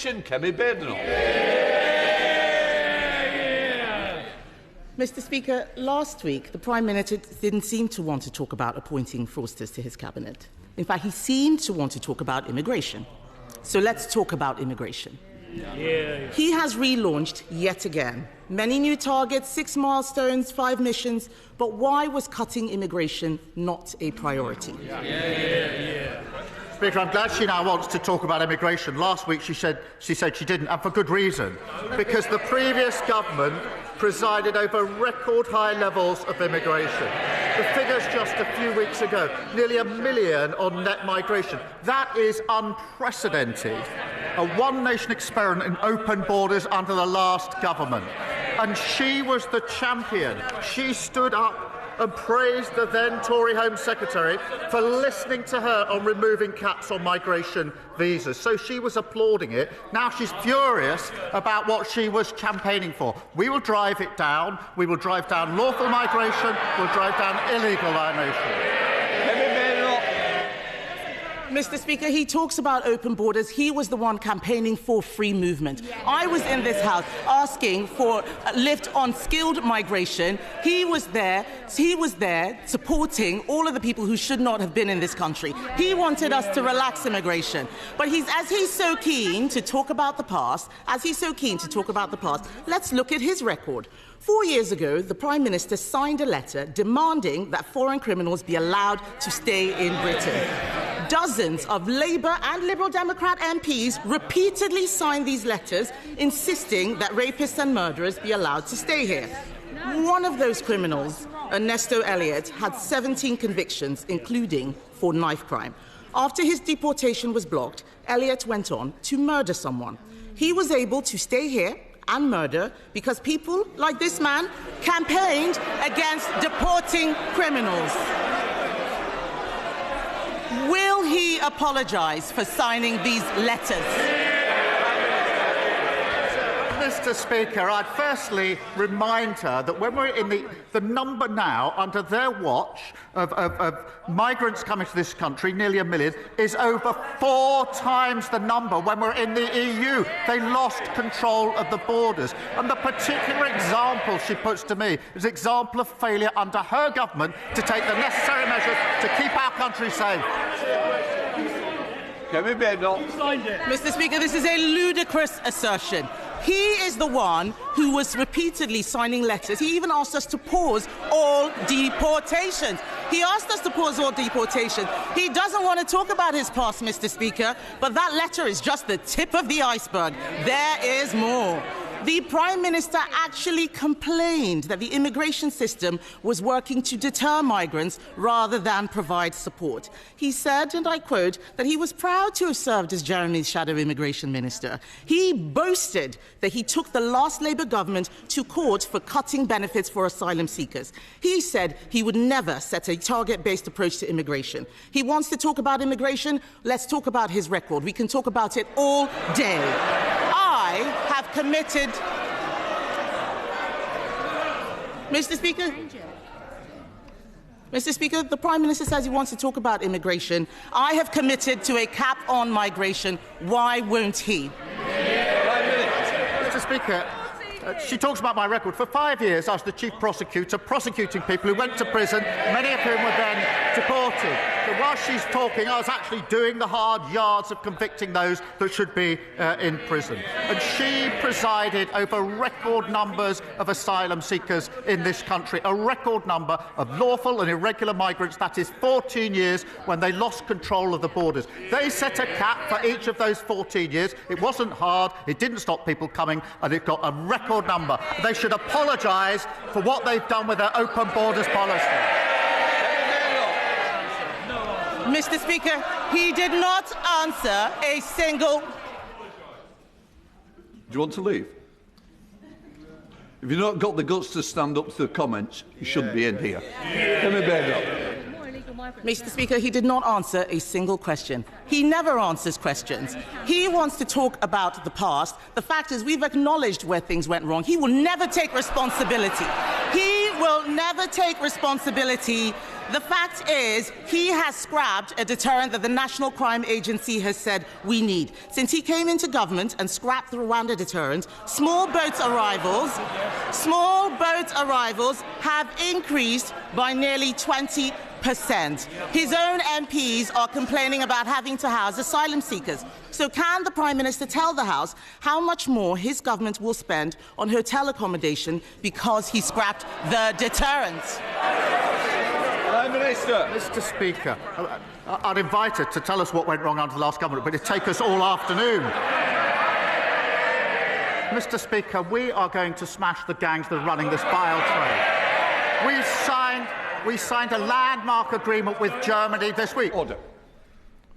Immigration, Kemi Badenoch. Mr. Speaker, last week the Prime Minister didn't seem to want to talk about appointing fraudsters to his cabinet. In fact, he seemed to want to talk about immigration. So let's talk about immigration. He has relaunched yet again. Many new targets, 6 milestones, 5 missions. But why was cutting immigration not a priority? Speaker, I'm glad she now wants to talk about immigration. Last week she said she didn't, and for good reason. Because the previous government presided over record high levels of immigration. The figures just a few weeks ago, nearly 1 million on net migration. That is unprecedented. A one-nation experiment in open borders under the last government. And she was the champion. She stood up and praised the then Tory Home Secretary for listening to her on removing caps on migration visas. So she was applauding it. Now she's furious about what she was campaigning for. We will drive it down. We will drive down lawful migration. We'll drive down illegal migration. Mr. Speaker, he talks about open borders. He was the one campaigning for free movement. I was in this House asking for a lift on skilled migration. He was there supporting all of the people who should not have been in this country. He wanted us to relax immigration. But as he's so keen to talk about the past, let's look at his record. 4 years ago, the Prime Minister signed a letter demanding that foreign criminals be allowed to stay in Britain. Dozens of Labour and Liberal Democrat MPs repeatedly signed these letters insisting that rapists and murderers be allowed to stay here. One of those criminals, Ernesto Elliott, had 17 convictions, including for knife crime. After his deportation was blocked, Elliott went on to murder someone. He was able to stay here and murder because people like this man campaigned against deporting criminals. Will he apologise for signing these letters? Mr. Speaker, I'd firstly remind her that when we're in the number now, under their watch, of migrants coming to this country, nearly 1 million, is over 4 times the number when we're in the EU. They lost control of the borders. And the particular example she puts to me is an example of failure under her government to take the necessary measures to keep our country safe. Mr. Speaker, this is a ludicrous assertion. He is the one who was repeatedly signing letters. He even asked us to pause all deportations. He doesn't want to talk about his past, Mr. Speaker, but that letter is just the tip of the iceberg. There is more. The Prime Minister actually complained that the immigration system was working to deter migrants rather than provide support. He said, and I quote, that he was proud to have served as Jeremy's shadow immigration minister. He boasted that he took the last Labour government to court for cutting benefits for asylum seekers. He said he would never set a target-based approach to immigration. He wants to talk about immigration. Let's talk about his record. We can talk about it all day. I have committed... Mr. Speaker, the Prime Minister says he wants to talk about immigration. I have committed to a cap on migration. Why won't he? Mr. Speaker, she talks about my record. For 5 years, I was the chief prosecutor prosecuting people who went to prison, many of whom were then deported. So while she's talking, I was actually doing the hard yards of convicting those that should be in prison. And she presided over record numbers of asylum seekers in this country, a record number of lawful and irregular migrants. That is 14 years when they lost control of the borders. They set a cap for each of those 14 years. It wasn't hard. It didn't stop people coming, and it got a record number. They should apologise for what they've done with their open borders policy. Mr. Speaker, he did not answer a single... Do you want to leave? If you've not got the guts to stand up to the comments, you shouldn't be in here. Kemi Badenoch. Mr. Speaker, he did not answer a single question. He never answers questions. He wants to talk about the past. The fact is, we've acknowledged where things went wrong. He will never take responsibility. He will never take responsibility The fact is, he has scrapped a deterrent that the National Crime Agency has said we need. Since he came into government and scrapped the Rwanda deterrent, small boat arrivals have increased by nearly 20%. His own MPs are complaining about having to house asylum seekers. So can the Prime Minister tell the House how much more his government will spend on hotel accommodation because he scrapped the deterrent? Prime Minister. Mr. Speaker, I'd invite her to tell us what went wrong under the last government, but it'd take us all afternoon. Mr. Speaker, we are going to smash the gangs that are running this vile trade. We signed a landmark agreement with Germany this week. Order.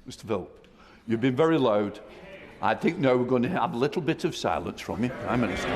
Mr. Philp, you've been very loud. I think now we're going to have a little bit of silence from you, Prime Minister.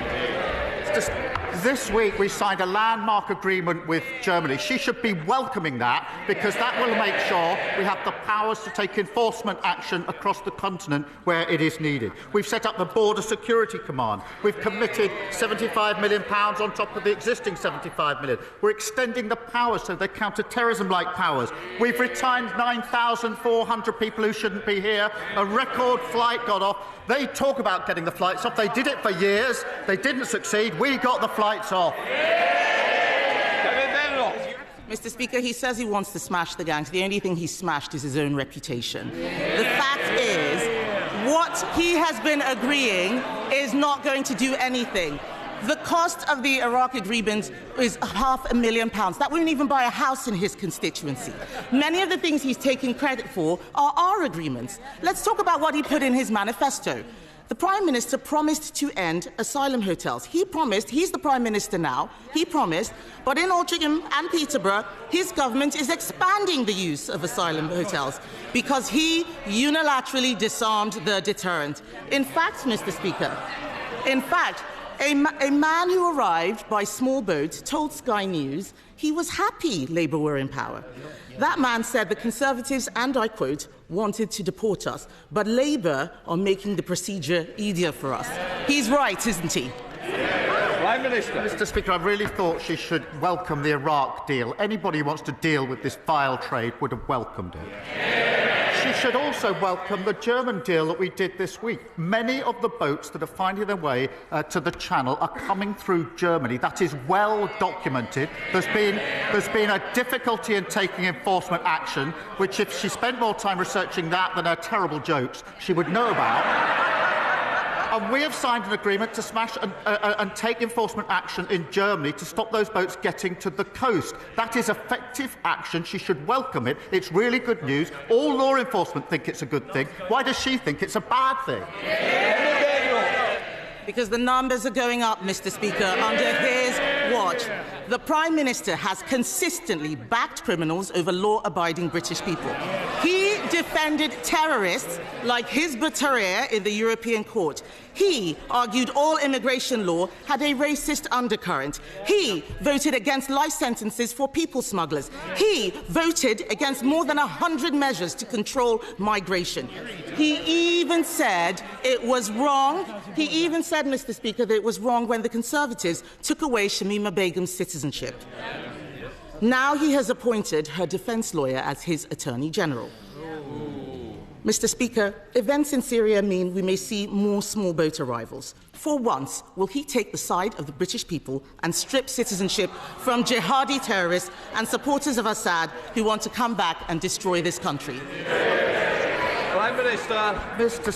This week we signed a landmark agreement with Germany. She should be welcoming that, because that will make sure we have the powers to take enforcement action across the continent where it is needed. We've set up the Border Security Command. We've committed £75 million on top of the existing £75 million. We're extending the powers so they're counter-terrorism-like powers. We've retained 9,400 people who shouldn't be here. A record flight got off. They talk about getting the flights off. They did it for years. They didn't succeed. We got the flights off. Mr. Speaker, he says he wants to smash the gangs. The only thing he smashed is his own reputation. The fact is, what he has been agreeing is not going to do anything. The cost of the Iraq agreement is £500,000. That wouldn't even buy a house in his constituency. Many of the things he's taking credit for are our agreements. Let's talk about what he put in his manifesto. The Prime Minister promised to end asylum hotels. He promised, he's the Prime Minister now, he promised, but in Altrincham and Peterborough, his government is expanding the use of asylum hotels because he unilaterally disarmed the deterrent. In fact, Mr. Speaker, a man who arrived by small boat told Sky News he was happy Labour were in power. That man said the Conservatives, and I quote, wanted to deport us, but Labour are making the procedure easier for us. He's right, isn't he? Prime Minister. Mr. Speaker, I really thought she should welcome the Iraq deal. Anybody who wants to deal with this vile trade would have welcomed it. She should also welcome the German deal that we did this week. Many of the boats that are finding their way to the Channel are coming through Germany. That is well documented. There's been a difficulty in taking enforcement action, which if she spent more time researching that than her terrible jokes, she would know about. And we have signed an agreement to smash and take enforcement action in Germany to stop those boats getting to the coast. That is effective action. She should welcome it. It's really good news. All law enforcement think it's a good thing. Why does she think it's a bad thing? Because the numbers are going up, Mr. Speaker, under his watch. The Prime Minister has consistently backed criminals over law-abiding British people. He defended terrorists like Hizb ut-Tahrir in the European Court. He argued all immigration law had a racist undercurrent. He voted against life sentences for people smugglers. He voted against more than 100 measures to control migration. He even said it was wrong. He even said, Mr. Speaker, that it was wrong when the Conservatives took away Shamima Begum's citizenship. Now he has appointed her defence lawyer as his Attorney General. Mr. Speaker, events in Syria mean we may see more small boat arrivals. For once, will he take the side of the British people and strip citizenship from jihadi terrorists and supporters of Assad who want to come back and destroy this country? Prime Minister. Mr.